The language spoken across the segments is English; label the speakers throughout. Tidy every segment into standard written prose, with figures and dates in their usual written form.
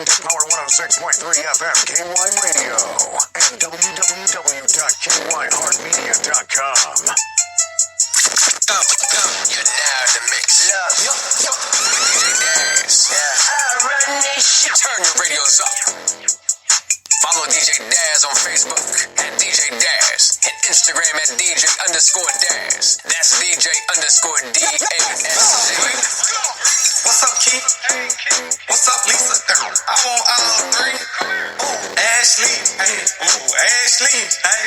Speaker 1: listening to Power 106.3 FM KY Radio and www.kyheartmedia.com.
Speaker 2: You're now in the mix. DJ Daz. Turn your radios up. Follow DJ Daz on Facebook at DJ Daz and Instagram at DJ_Daz. That's DJ_DASZ.
Speaker 3: What's up, Keith? What's up, Lisa? I want all three. Ooh, Ashley. Hey, ooh, Ashley. Hey.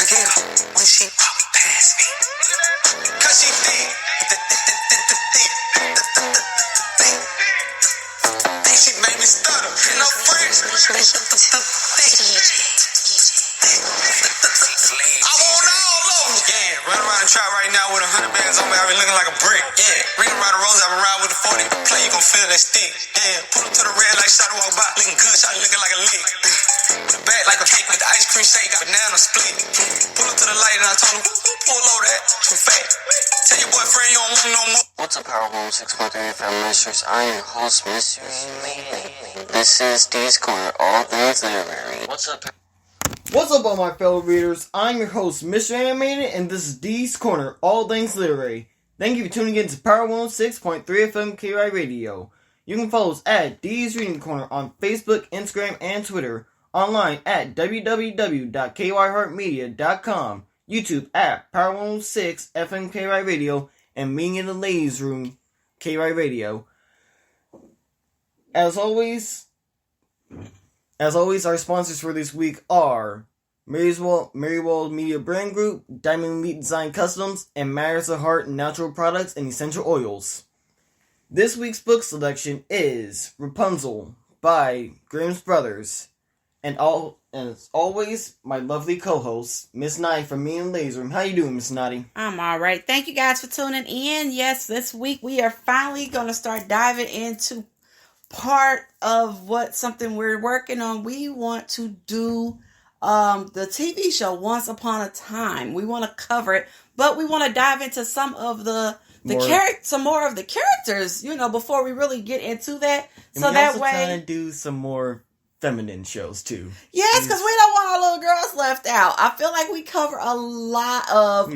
Speaker 3: I giggle when she walk past me. Cause she thick. Think she made me stutter. No friends. I want all of them. Yeah, run around the trap right now with 100 bands on me. I be looking like a brick. Yeah, ring around the rose. I been riding with the 40. Play, you gon' feel that stick. Yeah, pull up to the red light, shot walk by. Looking good, shot looking like a lick. The back like a cake with the ice cream shake. Got banana split. Pull up to the light and I told him, pull over that. Too fat. Tell your boyfriend you don't want no more.
Speaker 4: What's up, Power 106.3 FM listeners? I am your host, Mr. This is D's Corner, all things literary. What's up,
Speaker 5: all my fellow readers? I'm your host, Mr. Animated, and this is D's Corner, all things literary. Thank you for tuning in to Power 106.3 FM KY Radio. You can follow us at D's Reading Corner on Facebook, Instagram, and Twitter. Online at www.kyheartmedia.com. YouTube at Power 106 FM KY Radio, and Meeting in the Ladies Room KY Radio. As always, our sponsors for this week are Merrywald Media Brand Group, Diamond Elite Design Customs, and Matters of Heart Natural Products and Essential Oils. This week's book selection is Rapunzel by Grimm's Brothers. And as always, my lovely co-host, Miss Noddy from Me and Ladies Room. How you doing, Miss Noddy?
Speaker 6: I'm alright. Thank you guys for tuning in. Yes, this week we are finally going to start diving into part of something we're working on. We want to do the TV show Once Upon a Time. We want to cover it, but we want to dive into some of some more of the characters, before we really get into that.
Speaker 5: And so that way, trying to do some more feminine shows too.
Speaker 6: Yes, because we don't want our little girls left out. I feel like we cover a lot of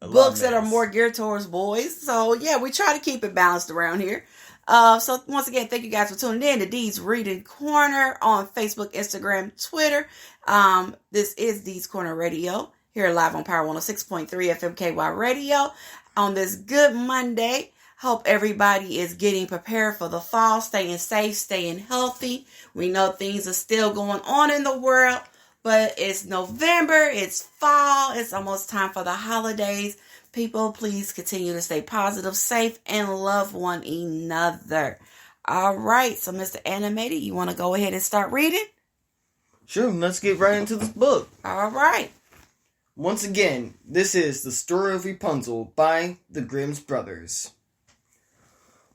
Speaker 6: books that are more geared towards boys. So yeah, we try to keep it balanced around here. So once again, thank you guys for tuning in to Dee's Reading Corner on Facebook, Instagram, Twitter. This is Dee's Corner Radio here live on Power 106.3 FM KY Radio on this good Monday. Hope everybody is getting prepared for the fall, staying safe, staying healthy. We know things are still going on in the world, but it's November, it's fall, it's almost time for the holidays. People, please continue to stay positive, safe, and love one another. All right, so Mr. Animated, you want to go ahead and start reading?
Speaker 5: Sure, let's get right into this book.
Speaker 6: All right.
Speaker 5: Once again, this is The Story of Rapunzel by the Grimm's Brothers.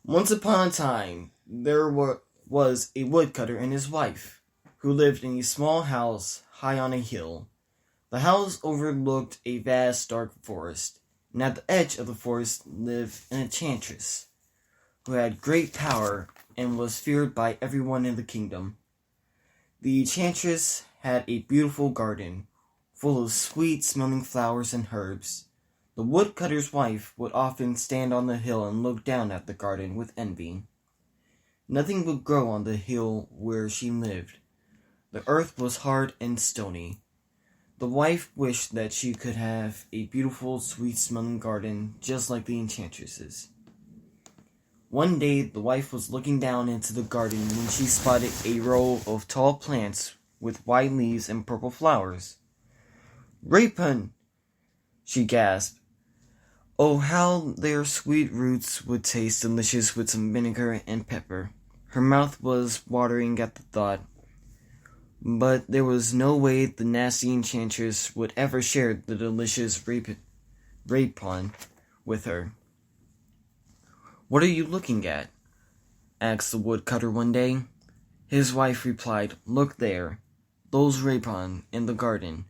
Speaker 5: Once upon a time, there was a woodcutter and his wife, who lived in a small house high on a hill. The house overlooked a vast dark forest, and at the edge of the forest lived an enchantress, who had great power and was feared by everyone in the kingdom. The enchantress had a beautiful garden, full of sweet-smelling flowers and herbs. The woodcutter's wife would often stand on the hill and look down at the garden with envy. Nothing would grow on the hill where she lived. The earth was hard and stony. The wife wished that she could have a beautiful, sweet-smelling garden just like the enchantress's. One day, the wife was looking down into the garden when she spotted a row of tall plants with white leaves and purple flowers. "Rapun!" she gasped. Oh, how their sweet roots would taste delicious with some vinegar and pepper. Her mouth was watering at the thought. But there was no way the nasty enchantress would ever share the delicious rapun with her. "What are you looking at?" asked the woodcutter one day. His wife replied, "Look there, those rapun in the garden.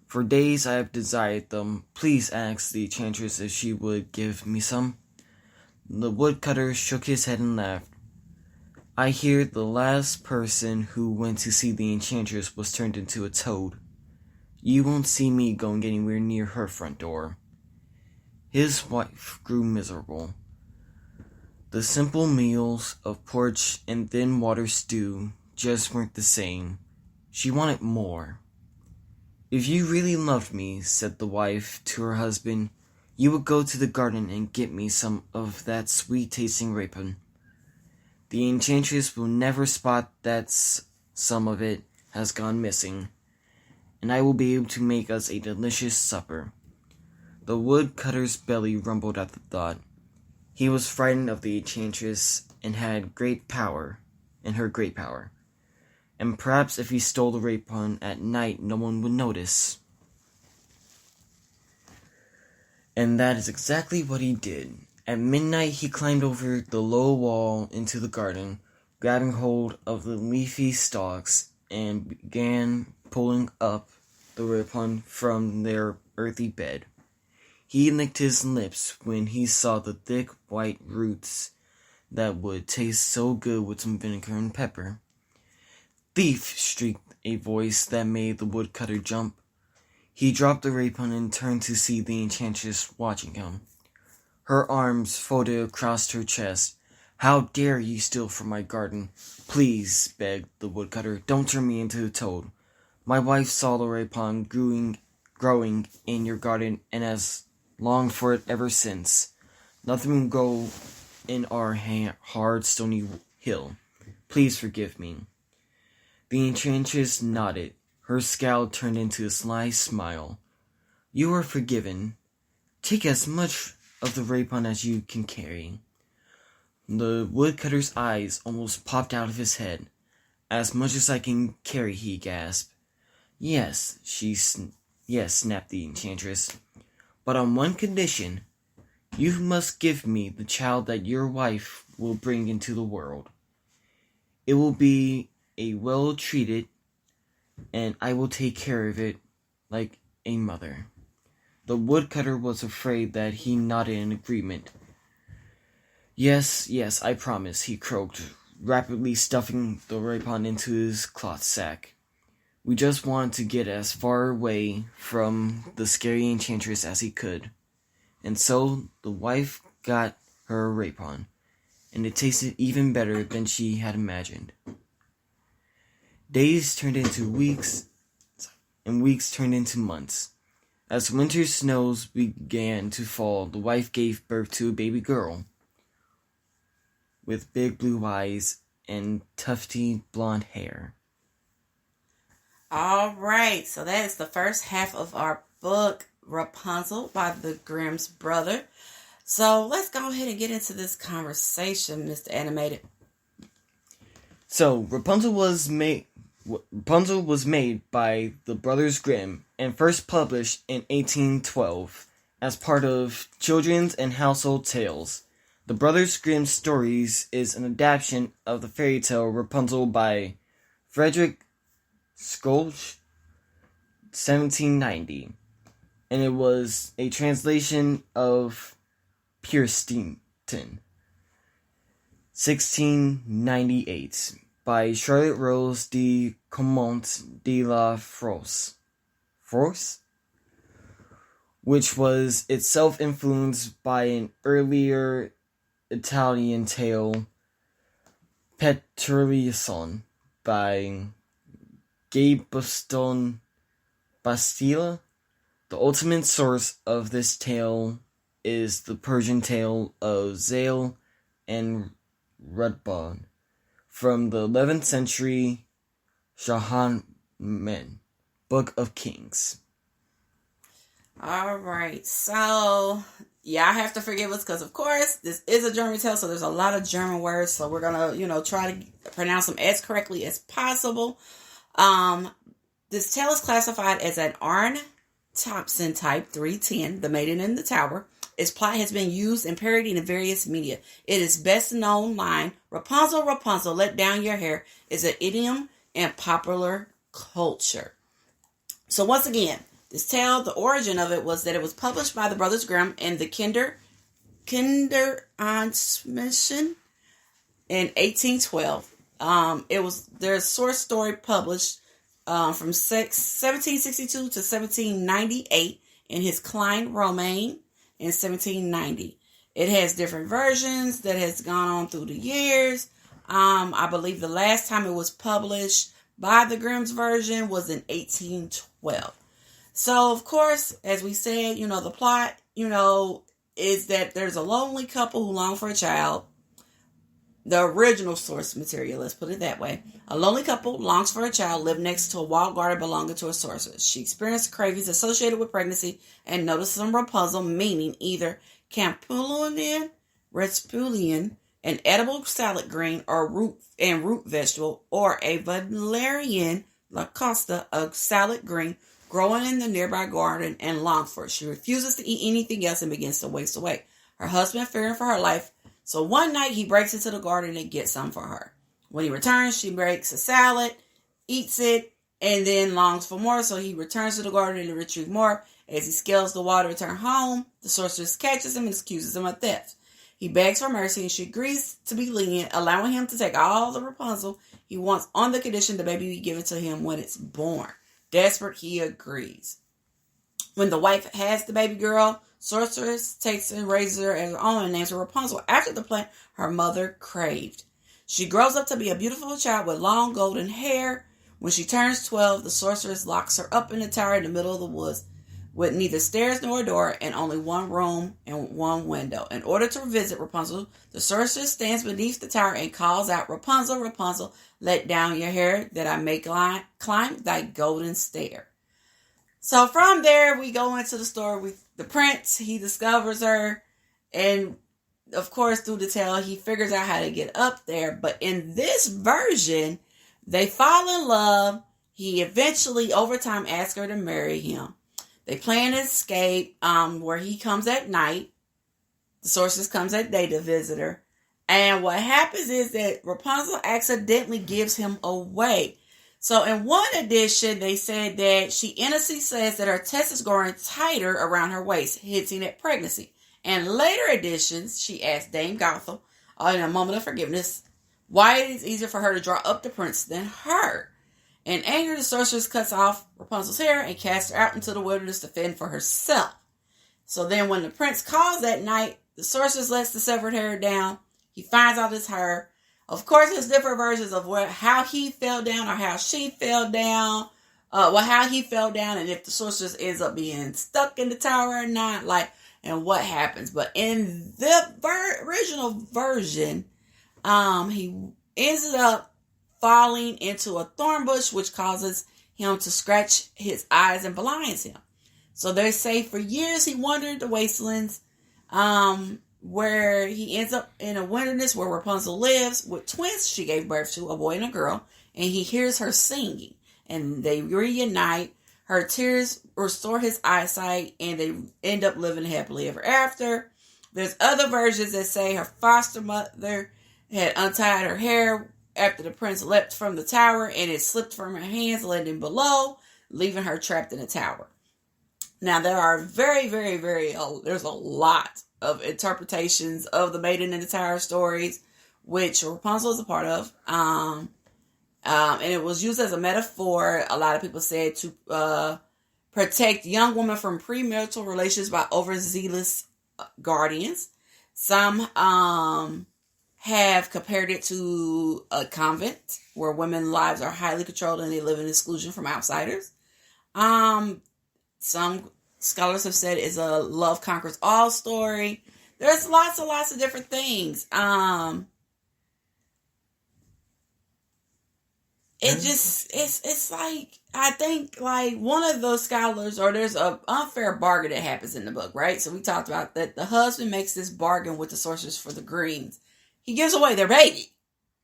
Speaker 5: For days I have desired them. Please ask the enchantress if she would give me some." The woodcutter shook his head and laughed. I hear the last person who went to see the enchantress was turned into a toad. You won't see me going anywhere near her front door. His wife grew miserable. The simple meals of porridge and thin water stew just weren't the same. She wanted more. If you really loved me, said the wife to her husband, you would go to the garden and get me some of that sweet-tasting rapin. The enchantress will never spot that some of it has gone missing, and I will be able to make us a delicious supper. The woodcutter's belly rumbled at the thought. He was frightened of the enchantress and had great power, and perhaps if he stole the rapin at night, no one would notice. And that is exactly what he did. At midnight, he climbed over the low wall into the garden, grabbing hold of the leafy stalks, and began pulling up the rapin from their earthy bed. He licked his lips when he saw the thick white roots that would taste so good with some vinegar and pepper. Thief! Shrieked a voice that made the woodcutter jump. He dropped the rapin and turned to see the enchantress watching him. Her arms folded across her chest. How dare you steal from my garden? Please, begged the woodcutter, don't turn me into a toad. My wife saw the rapin growing in your garden and has longed for it ever since. Nothing will grow in our hard, stony hill. Please forgive me. The enchantress nodded. Her scowl turned into a sly smile. You are forgiven. Take as much of the rapin as you can carry. The woodcutter's eyes almost popped out of his head. As much as I can carry, he gasped. Yes, snapped the enchantress. But on one condition. You must give me the child that your wife will bring into the world. It will be a well-treated, and I will take care of it like a mother. The woodcutter was afraid that he nodded in agreement. Yes, I promise, he croaked, rapidly stuffing the rapin into his cloth sack. We just wanted to get as far away from the scary enchantress as he could. And so the wife got her a rapin, and it tasted even better than she had imagined. Days turned into weeks, and weeks turned into months. As winter snows began to fall, the wife gave birth to a baby girl with big blue eyes and tufty blonde hair.
Speaker 6: All right, so that is the first half of our book, Rapunzel by the Grimm's brother. So let's go ahead and get into this conversation, Mr. Animated.
Speaker 5: So Rapunzel was made by the Brothers Grimm and first published in 1812 as part of Children's and Household Tales. The Brothers Grimm Stories is an adaptation of the fairy tale Rapunzel by Frederick Schoch, 1790, and it was a translation of Purston, 1698, by Charlotte Rose de Caumont de la Force, which was itself influenced by an earlier Italian tale, Petroliuson, by Gabeston Bastila. The ultimate source of this tale is the Persian tale of Zail and Rudbon from the 11th century Shahnameh, Book of Kings.
Speaker 6: Alright, so y'all have to forgive us because, of course, this is a German tale, so there's a lot of German words, so we're going to, try to pronounce them as correctly as possible. This tale is classified as an Arne Thompson type 310, The Maiden in the Tower. Its plot has been used and parodied in various media. It is best known line, Rapunzel, Rapunzel, let down your hair, is an idiom in popular culture. So once again, this tale, the origin of it was that it was published by the Brothers Grimm in the Kinderanzeichen in 1812. There's source story published from 1762 to 1798 in his Klein Romain in 1790. It has different versions that has gone on through the years. I believe the last time it was published by the Grimm's version was in 1812. So, of course, as we said, the plot, is that there's a lonely couple who long for a child. The original source material, let's put it that way. A lonely couple longs for a child, live next to a walled garden belonging to a sorceress. She experienced cravings associated with pregnancy and noticed some Rapunzel, meaning either Campulian, an edible salad green or root vegetable, or a Valerian lacosta, a salad green, growing in the nearby garden, and longs for it. She refuses to eat anything else and begins to waste away. Her husband, fearing for her life, so one night he breaks into the garden and gets some for her. When he returns, she makes a salad, eats it, and then longs for more. So he returns to the garden to retrieve more. As he scales the wall to return home, the sorceress catches him and accuses him of theft. He begs for mercy and she agrees to be lenient, allowing him to take all the Rapunzel he wants on the condition the baby be given to him when it's born. Desperate, he agrees. When the wife has the baby girl, sorceress takes and raises her as her own and names her Rapunzel after the plant her mother craved. She grows up to be a beautiful child with long golden hair. When she turns 12, the sorceress locks her up in a tower in the middle of the woods with neither stairs nor a door and only one room and one window. In order to visit Rapunzel, the sorceress stands beneath the tower and calls out, "Rapunzel, Rapunzel, let down your hair that I may climb thy golden stair." So from there, we go into the story with the prince. He discovers her, and of course, through the tale, he figures out how to get up there. But in this version, they fall in love. He eventually, over time, asks her to marry him. They plan an escape where he comes at night. The sorceress comes at day to visit her. And what happens is that Rapunzel accidentally gives him away. So in one edition, they said that she innocently says that her test is growing tighter around her waist, hinting at pregnancy. In later editions, she asks Dame Gothel, in a moment of forgiveness, why it is easier for her to draw up the prince than her. In anger, the sorceress cuts off Rapunzel's hair and casts her out into the wilderness to fend for herself. So then when the prince calls that night, the sorceress lets the severed hair down. He finds out it's her. Of course, there's different versions of how he fell down or how she fell down. How he fell down and if the sorceress ends up being stuck in the tower or not, and what happens. But in the original version, he ends up falling into a thorn bush, which causes him to scratch his eyes and blinds him. So they say for years he wandered the wastelands, where he ends up in a wilderness where Rapunzel lives with twins she gave birth to, a boy and a girl, and he hears her singing, and they reunite. Her tears restore his eyesight, and they end up living happily ever after. There's other versions that say her foster mother had untied her hair after the prince leapt from the tower, and it slipped from her hands, landing below, leaving her trapped in the tower. Now, there are there's a lot of interpretations of the Maiden in the Tower stories, which Rapunzel is a part of. And it was used as a metaphor, a lot of people said, to protect young women from premarital relations by overzealous guardians. Some have compared it to a convent where women's lives are highly controlled and they live in exclusion from outsiders. Some scholars have said it's a love conquers all story. There's lots and lots of different things. It's like, I think like one of those scholars, or there's an unfair bargain that happens in the book, right? So we talked about that the husband makes this bargain with the sorceress for the greens. He gives away their baby.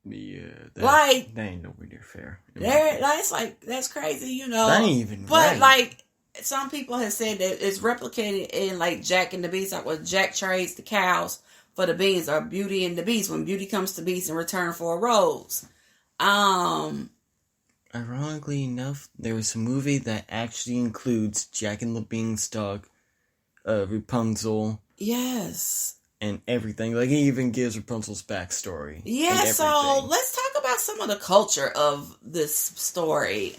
Speaker 5: Yeah,
Speaker 6: that
Speaker 5: ain't nowhere near fair.
Speaker 6: That's crazy, you know.
Speaker 5: That ain't even
Speaker 6: But
Speaker 5: right.
Speaker 6: Some people have said that it's replicated in Jack and the Beast, where Jack trades the cows for the beans, or Beauty and the Beast, when Beauty comes to Beast in return for a rose.
Speaker 5: Ironically enough, there was a movie that actually includes Jack and the Beanstalk, Rapunzel.
Speaker 6: Yes.
Speaker 5: and everything. Like, he even gives Rapunzel's backstory.
Speaker 6: Yeah, so let's talk about some of the culture of this story.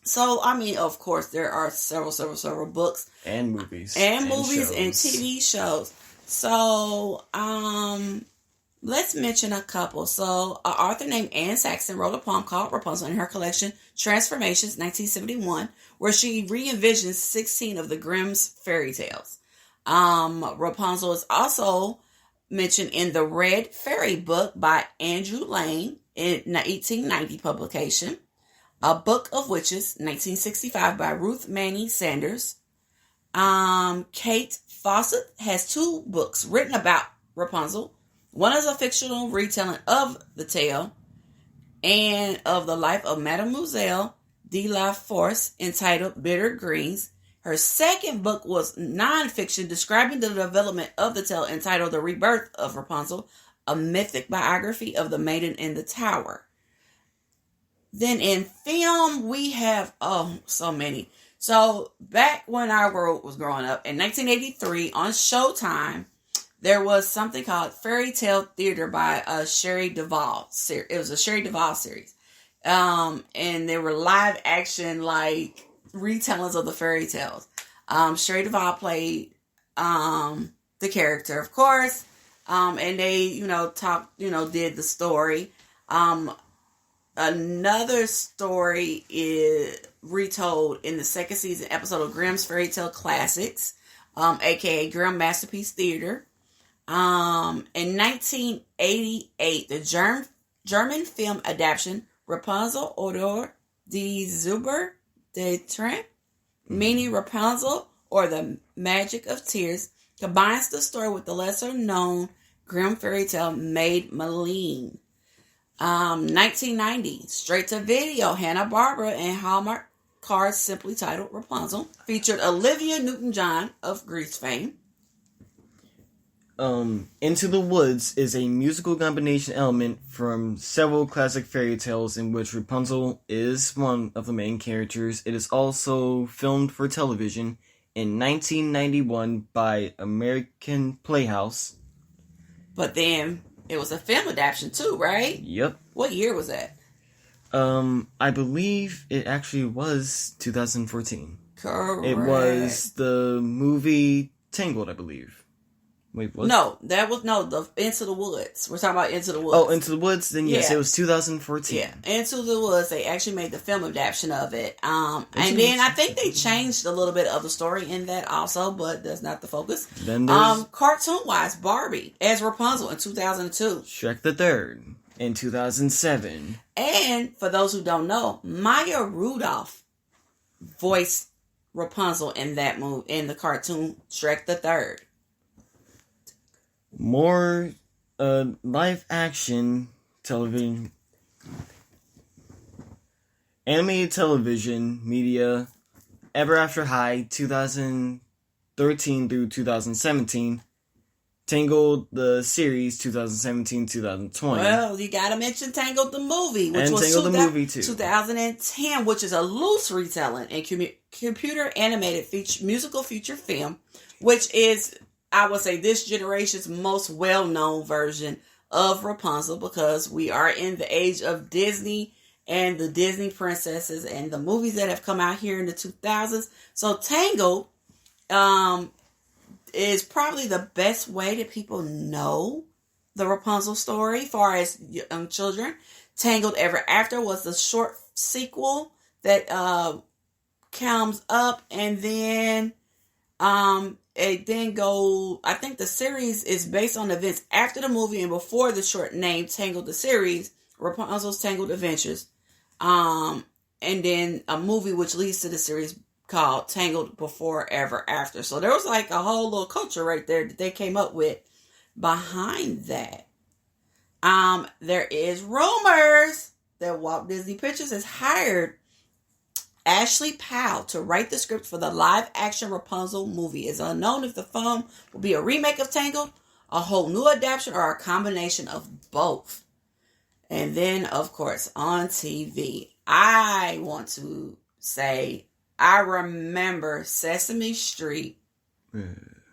Speaker 6: So, I mean, of course, there are several books.
Speaker 5: And movies.
Speaker 6: And TV shows. So, let's mention a couple. So, an author named Anne Saxon wrote a poem called Rapunzel in her collection Transformations, 1971, where she re-envisions 16 of the Grimm's fairy tales. Rapunzel is also mentioned in the Red Fairy book by Andrew Lang in 1890 publication. A Book of Witches, 1965 by Ruth Manning Sanders. Kate Fawcett has 2 books written about Rapunzel. One is a fictional retelling of the tale and of the life of Mademoiselle de la Force entitled Bitter Greens. Her second book was nonfiction describing the development of the tale entitled The Rebirth of Rapunzel, a mythic biography of the Maiden in the Tower. Then in film, we have, so many. So back when our world was growing up, in 1983 on Showtime, there was something called Fairy Tale Theater by Sherry Duvall. It was a Sherry Duvall series. And they were live action, like, retellings of the fairy tales. Sherry Duvall played the character, of course. And they, did the story. Another story is retold in the second season episode of Grimm's Fairy Tale Classics, aka Grimm Masterpiece Theater. In 1988, the German film adaptation Rapunzel oder die Zauber der Tränen, meaning Rapunzel or the Magic of Tears, combines the story with the lesser-known Grimm fairy tale Maid Maleen. 1990, straight-to-video Hanna-Barbera and Hallmark Cards simply titled Rapunzel, featured Olivia Newton-John of Grease fame.
Speaker 5: Into the Woods is a musical combination element from several classic fairy tales in which Rapunzel is one of the main characters. It is also filmed for television in 1991 by American Playhouse.
Speaker 6: But then it was a film adaptation too, right?
Speaker 5: Yep.
Speaker 6: What year was that?
Speaker 5: I believe it actually was 2014.
Speaker 6: Correct.
Speaker 5: It was the movie Tangled, I believe. Wait, what?
Speaker 6: No, the Into the Woods. We're talking about Into the Woods.
Speaker 5: Oh, Into the Woods? Then yes, it was 2014.
Speaker 6: Yeah, Into the Woods, they actually made the film adaptation of it. And then I think they changed a little bit of the story in that also, but that's not the focus.
Speaker 5: Then there's
Speaker 6: cartoon-wise, Barbie as Rapunzel in 2002.
Speaker 5: Shrek the Third in 2007.
Speaker 6: And for those who don't know, Maya Rudolph voiced Rapunzel in that movie, in the cartoon Shrek the Third.
Speaker 5: More live action television, animated television media, Ever After High 2013 through 2017, Tangled the series 2017-2020.
Speaker 6: Well, you gotta mention Tangled the movie, which was
Speaker 5: Tangled the movie too.
Speaker 6: 2010, which is a loose retelling and computer animated musical feature film, which is, I would say, this generation's most well-known version of Rapunzel, because we are in the age of Disney and the Disney princesses and the movies that have come out here in the 2000s. So Tangled is probably the best way that people know the Rapunzel story as far as young children. Tangled Ever After was the short sequel that comes up, and then it then I think the series is based on events after the movie and before the short named Tangled the series, Rapunzel's Tangled Adventures. And then a movie which leads to the series called Tangled Before Ever After. So there was like a whole little culture right there that they came up with behind that. There is rumors that Walt Disney Pictures has hired Ashley Powell to write the script for the live-action Rapunzel movie. It's unknown if the film will be a remake of Tangled, a whole new adaptation, or a combination of both. And then, of course, on TV, I want to say I remember Sesame Street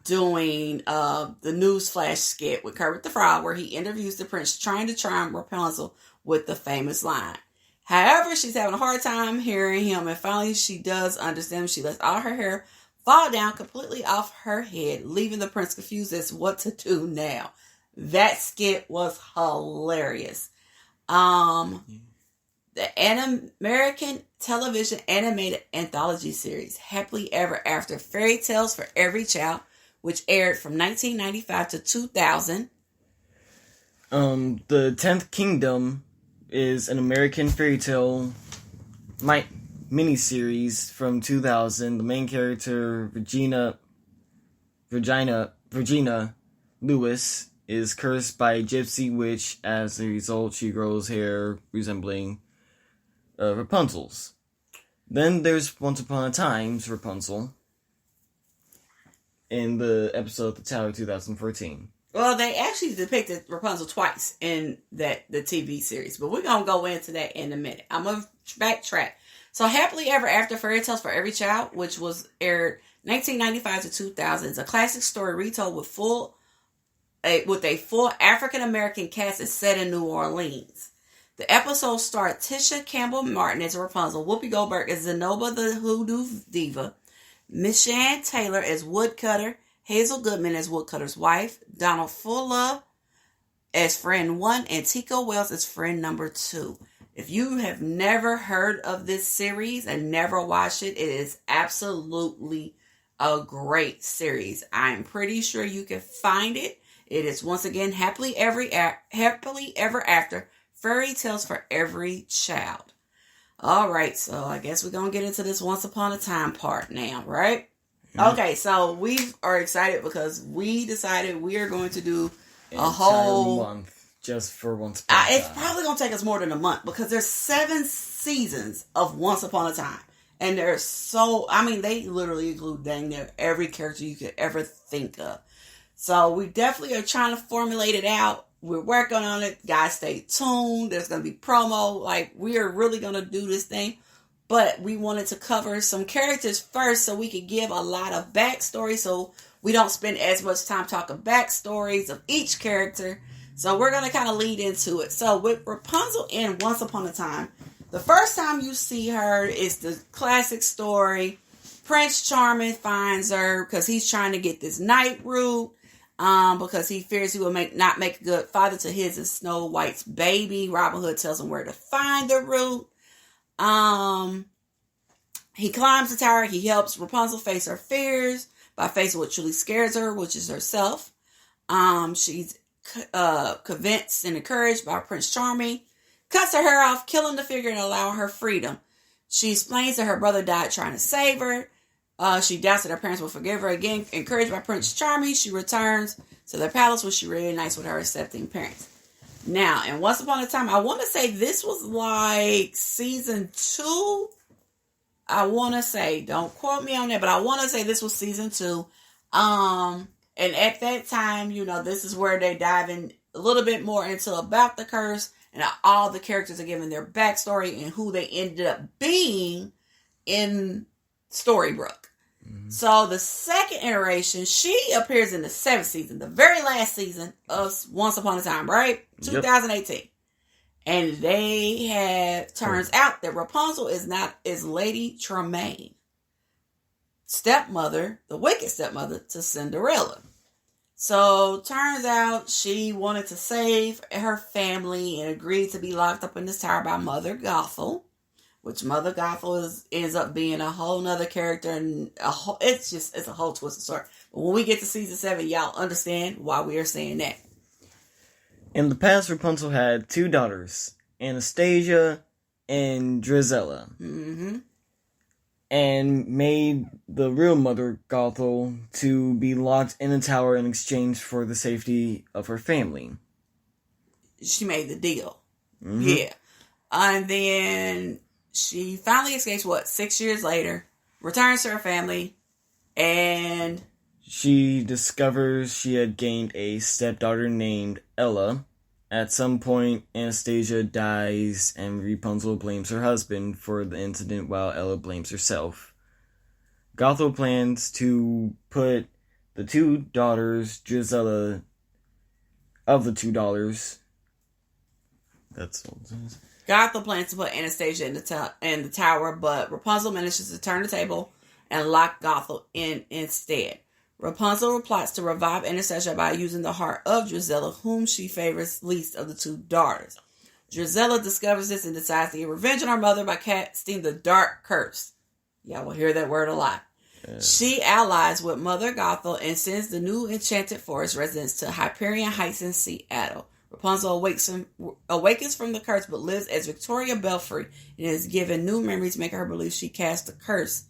Speaker 6: doing the newsflash skit with Kermit the Frog, where he interviews the prince trying to charm Rapunzel with the famous line. However, she's having a hard time hearing him, and finally she does understand. She lets all her hair fall down completely off her head, leaving the prince confused as what to do now. That skit was hilarious. The American television animated anthology series Happily Ever After Fairy Tales for Every Child, which aired from 1995 to 2000.
Speaker 5: The 10th Kingdom is an American fairy tale miniseries from 2000. The main character, Regina Lewis, is cursed by a gypsy witch. As a result, she grows hair resembling Rapunzel's. Then there's Once Upon a Time's Rapunzel in the episode The Tower 2014.
Speaker 6: Well, they actually depicted Rapunzel twice in the TV series, but we're going to go into that in a minute. I'm going to backtrack. So Happily Ever After Fairy Tales for Every Child, which was aired 1995 to 2000, is a classic story retold with a full African-American cast is set in New Orleans. The episode starred Tisha Campbell Martin as Rapunzel, Whoopi Goldberg as Zenoba the Hoodoo Diva, Miss Shan Taylor as Woodcutter, Hazel Goodman as Woodcutter's wife, Donald Fulla as friend 1, and Tico Wells as friend number 2. If you have never heard of this series and never watched it, it is absolutely a great series. I'm pretty sure you can find it. It is, once again, Happily Ever After Fairy Tales for Every Child. All right, so I guess we're going to get into this Once Upon a Time part now, right? Mm-hmm. Okay, so we are excited because we decided we are going to do a whole
Speaker 5: month just for Once Upon a Time.
Speaker 6: It's probably going to take us more than a month because there's 7 seasons of Once Upon a Time. And they literally include dang near every character you could ever think of. So we definitely are trying to formulate it out. We're working on it. Guys, stay tuned. There's going to be promo. We are really going to do this thing. But we wanted to cover some characters first so we could give a lot of backstory so we don't spend as much time talking backstories of each character. So we're going to kind of lead into it. So with Rapunzel in Once Upon a Time, the first time you see her is the classic story. Prince Charming finds her because he's trying to get this night root. Because he fears he will not make a good father to his and Snow White's baby. Robin Hood tells him where to find the root. He climbs the tower. He helps Rapunzel face her fears by facing what truly scares her, which is herself. She's convinced and encouraged by Prince Charming. Cuts her hair off, killing the figure and allowing her freedom. She explains that her brother died trying to save her. She doubts that her parents will forgive her. Again, encouraged by Prince Charming, she returns to their palace where she reunites with her accepting parents. Now, in Once Upon a Time, I want to say this was like season 2. I want to say, don't quote me on that, but I want to say this was season 2. And at that time, this is where they dive in a little bit more into about the curse, and all the characters are given their backstory and who they ended up being in Storybrooke. So the second iteration, she appears in the 7th season, the very last season of Once Upon a Time, right? 2018. And turns out that Rapunzel is Lady Tremaine, the wicked stepmother to Cinderella. So turns out she wanted to save her family and agreed to be locked up in this tower by Mother Gothel. Which Mother Gothel ends up being a whole nother character, and it's a whole twisted story. But when we get to season 7, y'all understand why we are saying that.
Speaker 5: In the past, Rapunzel had 2 daughters, Anastasia and Drizella, and made the real Mother Gothel to be locked in a tower in exchange for the safety of her family.
Speaker 6: She made the deal. Yeah. And then she finally escapes, 6 years later, returns to her family, and
Speaker 5: she discovers she had gained a stepdaughter named Ella. At some point, Anastasia dies, and Rapunzel blames her husband for the incident while Ella blames herself. Gothel plans to put the two daughters, Gisela, of the two daughters, that's what it is.
Speaker 6: Gothel plans to put Anastasia in the tower, but Rapunzel manages to turn the table and lock Gothel in instead. Rapunzel plots to revive Anastasia by using the heart of Gisela, whom she favors least of the two daughters. Gisela discovers this and decides to get revenge on her mother by casting the Dark Curse. Y'all will hear that word a lot. She allies with Mother Gothel and sends the new Enchanted Forest residents to Hyperion Heights in Seattle. Rapunzel awakens from the curse but lives as Victoria Belfry and is given new memories making her believe she cast the curse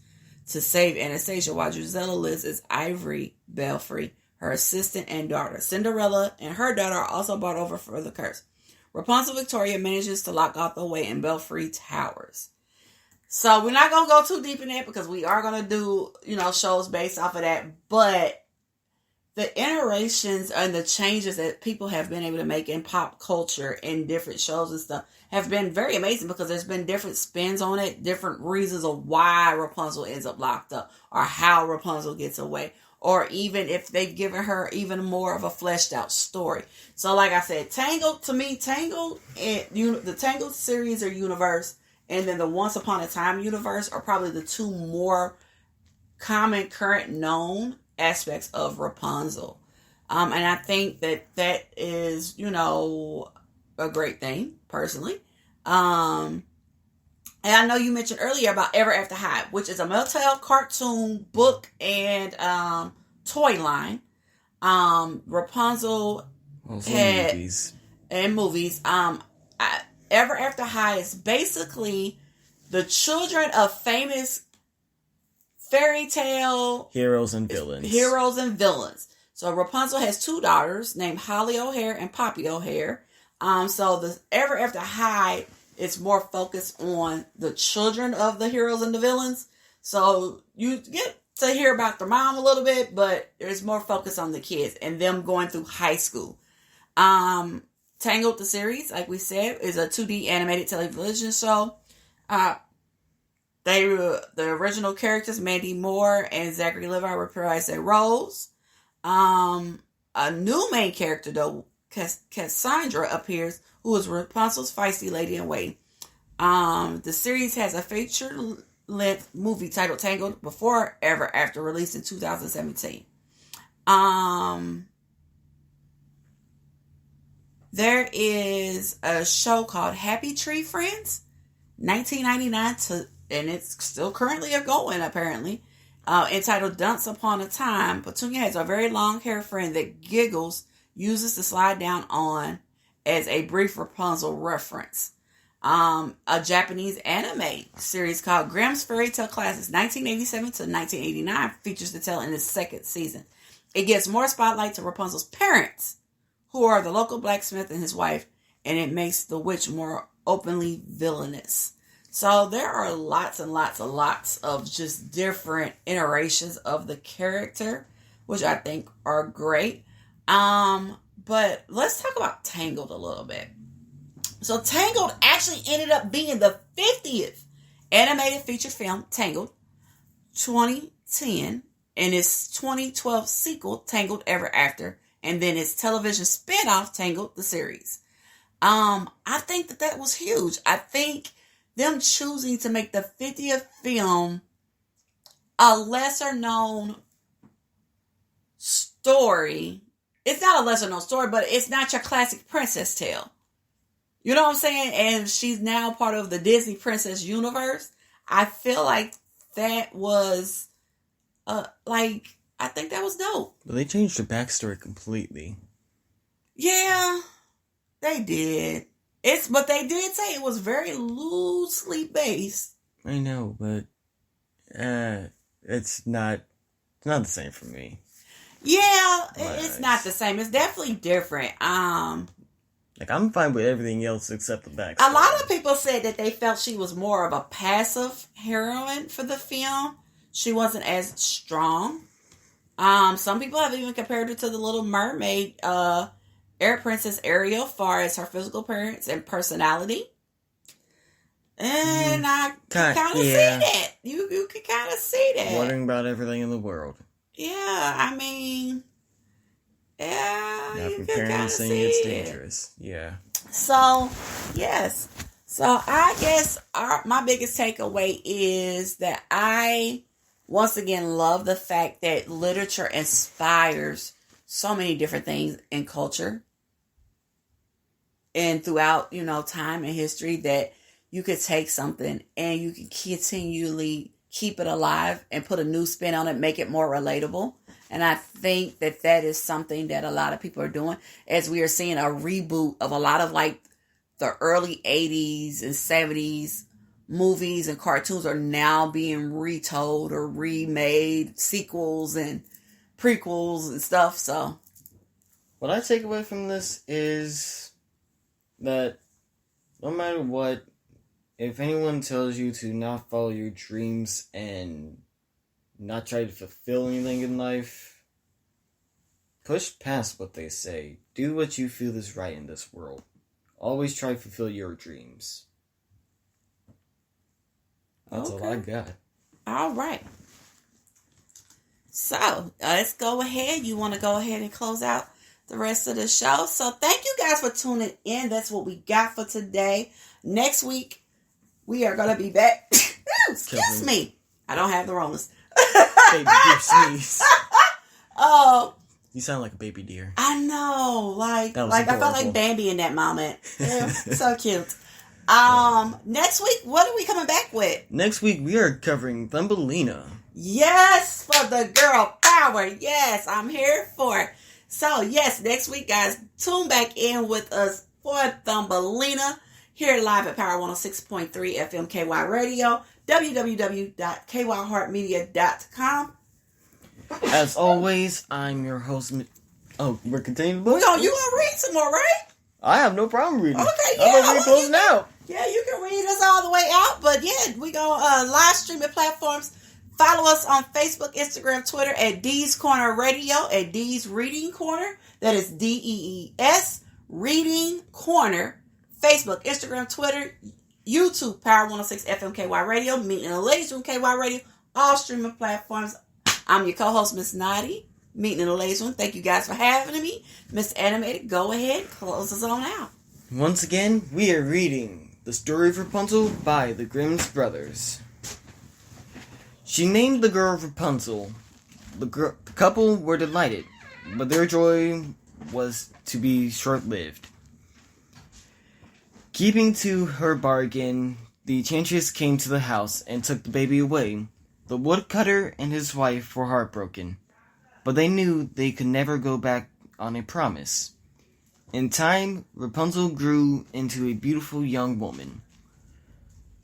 Speaker 6: to save Anastasia, while Gisela lives as Ivory Belfry, her assistant and daughter. Cinderella and her daughter are also brought over for the curse. Rapunzel Victoria manages to lock Gothel away in Belfry Towers. So we're not going to go too deep in that because we are going to do, shows based off of that. But the iterations and the changes that people have been able to make in pop culture in different shows and stuff have been very amazing because there's been different spins on it, different reasons of why Rapunzel ends up locked up or how Rapunzel gets away, or even if they've given her even more of a fleshed out story. So like I said, Tangled, to me, the Tangled series or universe and then the Once Upon a Time universe are probably the two more common, current, known aspects of Rapunzel. And I think that is, a great thing, personally. And I know you mentioned earlier about Ever After High, which is a Mattel cartoon book and toy line. Rapunzel had movies. And movies. Ever After High is basically the children of famous fairy tale
Speaker 5: heroes and villains.
Speaker 6: So Rapunzel has two daughters named Holly O'Hare and Poppy O'Hare. So the Ever After High is more focused on the children of the heroes and the villains. So you get to hear about their mom a little bit, but there's more focus on the kids and them going through high school. Tangled, the series, like we said, is a 2D animated television show. The original characters, Mandy Moore and Zachary Levi, reprised their roles. A new main character, though, Cassandra, appears, who is Rapunzel's feisty lady in waiting. The series has a feature-length movie titled Tangled Before Ever After, released in 2017. There is a show called Happy Tree Friends, 1999 and it's still currently going, apparently, entitled Once Upon a Time. Petunia has a very long-haired friend that Giggles uses to slide down on as a brief Rapunzel reference. A Japanese anime series called Grimm's Fairy Tale Classics, 1987 to 1989, features the tale in its second season. It gives more spotlight to Rapunzel's parents, who are the local blacksmith and his wife, and it makes the witch more openly villainous. So there are lots and lots of just different iterations of the character, which I think are great. But let's talk about Tangled a little bit. So Tangled actually ended up being the 50th animated feature film, Tangled, 2010, and its 2012 sequel, Tangled Ever After, and then its television spinoff, Tangled, the series. I think that was huge. I think them choosing to make the 50th film a lesser known story. It's not a lesser known story, but it's not your classic princess tale. You know what I'm saying? And she's now part of the Disney princess universe. I feel like that was, I think that was dope.
Speaker 5: But they changed her backstory completely.
Speaker 6: Yeah, they did. But they did say it was very loosely based.
Speaker 5: I know, but it's not the same for me.
Speaker 6: Yeah, it's not the same. It's definitely different.
Speaker 5: I'm fine with everything else except the backstory.
Speaker 6: A lot of people said that they felt she was more of a passive heroine for the film. She wasn't as strong. Some people have even compared her to the Little Mermaid, Air Princess Ariel, far as her physical appearance and personality. And I can kind of see that. You can kind of see that.
Speaker 5: Wondering about everything in the world.
Speaker 6: Yeah, I mean, yeah,
Speaker 5: Now
Speaker 6: you
Speaker 5: from
Speaker 6: can kind of
Speaker 5: parents saying
Speaker 6: see
Speaker 5: it's
Speaker 6: it.
Speaker 5: dangerous. Yeah.
Speaker 6: So, yes. So, I guess my biggest takeaway is that I, once again, love the fact that literature inspires so many different things in culture and throughout, time and history, that you could take something and you can continually keep it alive and put a new spin on it, make it more relatable. And I think that is something that a lot of people are doing, as we are seeing a reboot of a lot of like the early 80s and 70s movies and cartoons are now being retold or remade, sequels and prequels and stuff. So
Speaker 5: What I take away from this is that no matter what, if anyone tells you to not follow your dreams and not try to fulfill anything in life, push past what they say. Do what you feel is right in this world. Always try to fulfill your dreams. That's all I got.
Speaker 6: All right. So, let's go ahead. You want to go ahead and close out the rest of the show? So, thank you guys for tuning in. That's what we got for today. Next week, we are going to be back. Excuse me. I don't have the rollers.
Speaker 5: Baby deer sneeze.
Speaker 6: Oh.
Speaker 5: You sound like a baby deer.
Speaker 6: I know. Like I
Speaker 5: adorable.
Speaker 6: felt like Bambi in that moment. Yeah, so cute. Next week, what are we coming back with?
Speaker 5: Next week, we are covering Thumbelina.
Speaker 6: Yes, for the girl power. Yes, I'm here for it. So, yes, next week, guys, tune back in with us for Thumbelina here live at Power 106.3 FM KY Radio, www.kyheartmedia.com.
Speaker 5: As always, I'm your host. Oh, we're continuing the book?
Speaker 6: You gonna read some more, right?
Speaker 5: I have no problem reading.
Speaker 6: Okay,
Speaker 5: I'm going to read closing out.
Speaker 6: Yeah, you can read us all the way out. But yeah, we gonna live stream at platforms. Follow us on Facebook, Instagram, Twitter at D's Corner Radio, at D's Reading Corner. That is DEES Reading Corner. Facebook, Instagram, Twitter, YouTube, Power 106 FMKY Radio, Meeting in the Ladies Room KY Radio, all streaming platforms. I'm your co-host, Miss Nadi, Meeting in the Ladies Room. Thank you guys for having me. Miss Animated, go ahead, close us on out.
Speaker 5: Once again, we are reading The Story of Rapunzel by the Grimm's Brothers. She named the girl Rapunzel. The couple were delighted, but their joy was to be short-lived. Keeping to her bargain, the enchantress came to the house and took the baby away. The woodcutter and his wife were heartbroken, but they knew they could never go back on a promise. In time, Rapunzel grew into a beautiful young woman.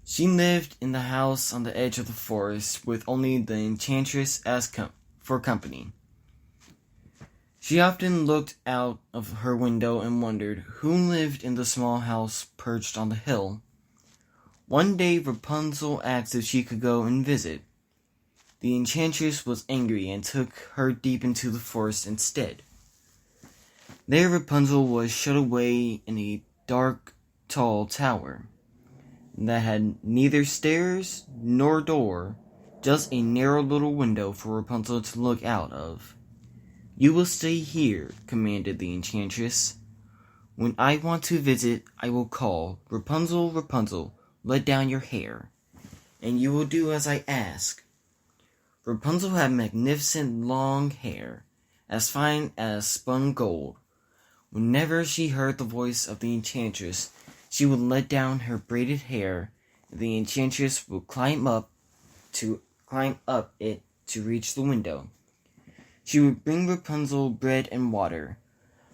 Speaker 5: She lived in the house on the edge of the forest with only the enchantress as for company. She often looked out of her window and wondered who lived in the small house perched on the hill. One day Rapunzel asked if she could go and visit. The enchantress was angry and took her deep into the forest instead. There Rapunzel was shut away in a dark, tall tower that had neither stairs nor door, just a narrow little window for Rapunzel to look out of. "You will stay here," commanded the enchantress. "When I want to visit, I will call, 'Rapunzel, Rapunzel, let down your hair,' and you will do as I ask." Rapunzel had magnificent long hair, as fine as spun gold. Whenever she heard the voice of the enchantress, she would let down her braided hair, and the enchantress would climb up it to reach the window. She would bring Rapunzel bread and water,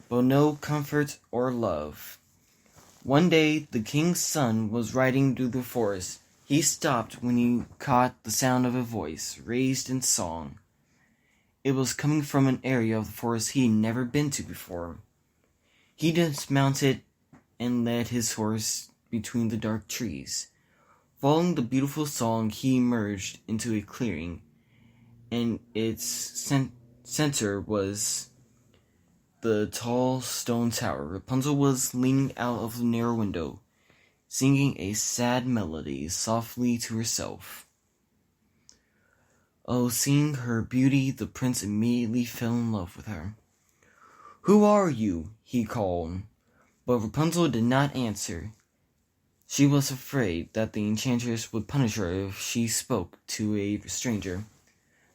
Speaker 5: but no comfort or love. One day, the king's son was riding through the forest. He stopped when he caught the sound of a voice, raised in song. It was coming from an area of the forest he had never been to before. He dismounted and led his horse between the dark trees. Following the beautiful song, he emerged into a clearing, and its center was the tall stone tower. Rapunzel was leaning out of the narrow window, singing a sad melody softly to herself. Oh, seeing her beauty, the prince immediately fell in love with her. "Who are you?" he called. But Rapunzel did not answer. She was afraid that the enchantress would punish her if she spoke to a stranger.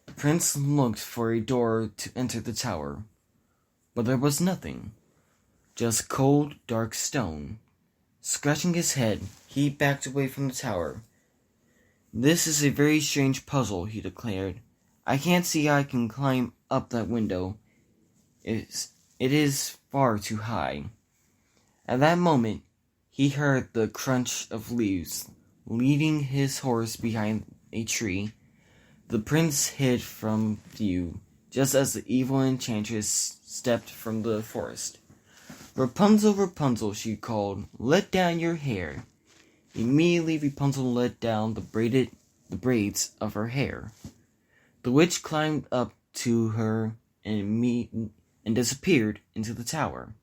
Speaker 5: The prince looked for a door to enter the tower, but there was nothing, just cold, dark stone. Scratching his head, he backed away from the tower. "This is a very strange puzzle," he declared. "I can't see I can climb up that window. It is far too high." At that moment, he heard the crunch of leaves, leading his horse behind a tree. The prince hid from view, just as the evil enchantress stepped from the forest. "Rapunzel, Rapunzel," she called, "let down your hair." Immediately Rapunzel let down the braids of her hair. The witch climbed up to her and disappeared into the tower.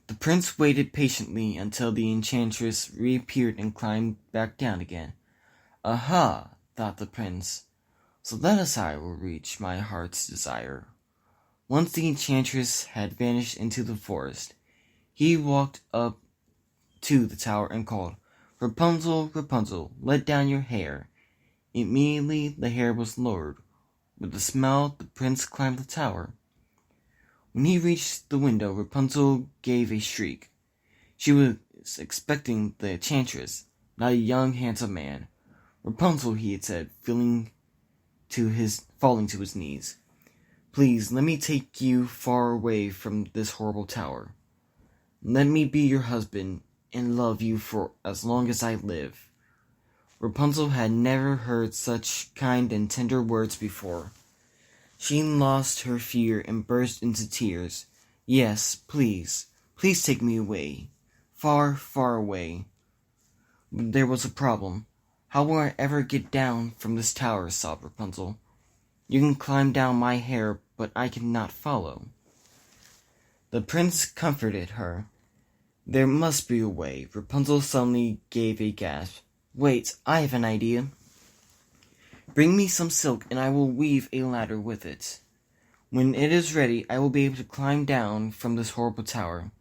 Speaker 5: The prince waited patiently until the enchantress reappeared and climbed back down again. "Aha!" thought the prince. "So that is how I will reach my heart's desire." Once the enchantress had vanished into the forest, he walked up to the tower and called, "Rapunzel, Rapunzel, let down your hair." Immediately the hair was lowered. With a smile, the prince climbed the tower. When he reached the window, Rapunzel gave a shriek. She was expecting the enchantress, not a young, handsome man. "Rapunzel," he had said, falling to his knees. "Please, let me take you far away from this horrible tower. Let me be your husband and love you for as long as I live." Rapunzel had never heard such kind and tender words before. She lost her fear and burst into tears. "Yes, please, please take me away. Far, far away." But there was a problem. "How will I ever get down from this tower?" sobbed Rapunzel. "You can climb down my hair, but I cannot follow." The prince comforted her. "There must be a way." Rapunzel suddenly gave a gasp. "Wait, I have an idea. Bring me some silk, and I will weave a ladder with it. When it is ready, I will be able to climb down from this horrible tower.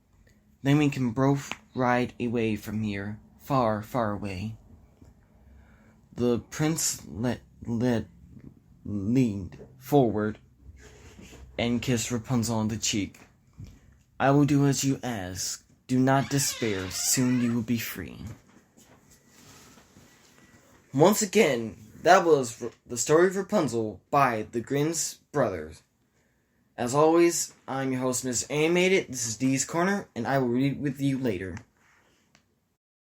Speaker 5: Then we can both ride away from here, far, far away." The prince leaned forward and kissed Rapunzel on the cheek. "I will do as you ask. Do not despair. Soon you will be free." Once again, that was the story of Rapunzel by the Grimm's Brothers. As always, I'm your host, Mr. Animated. This is Dee's Corner, and I will read with you later.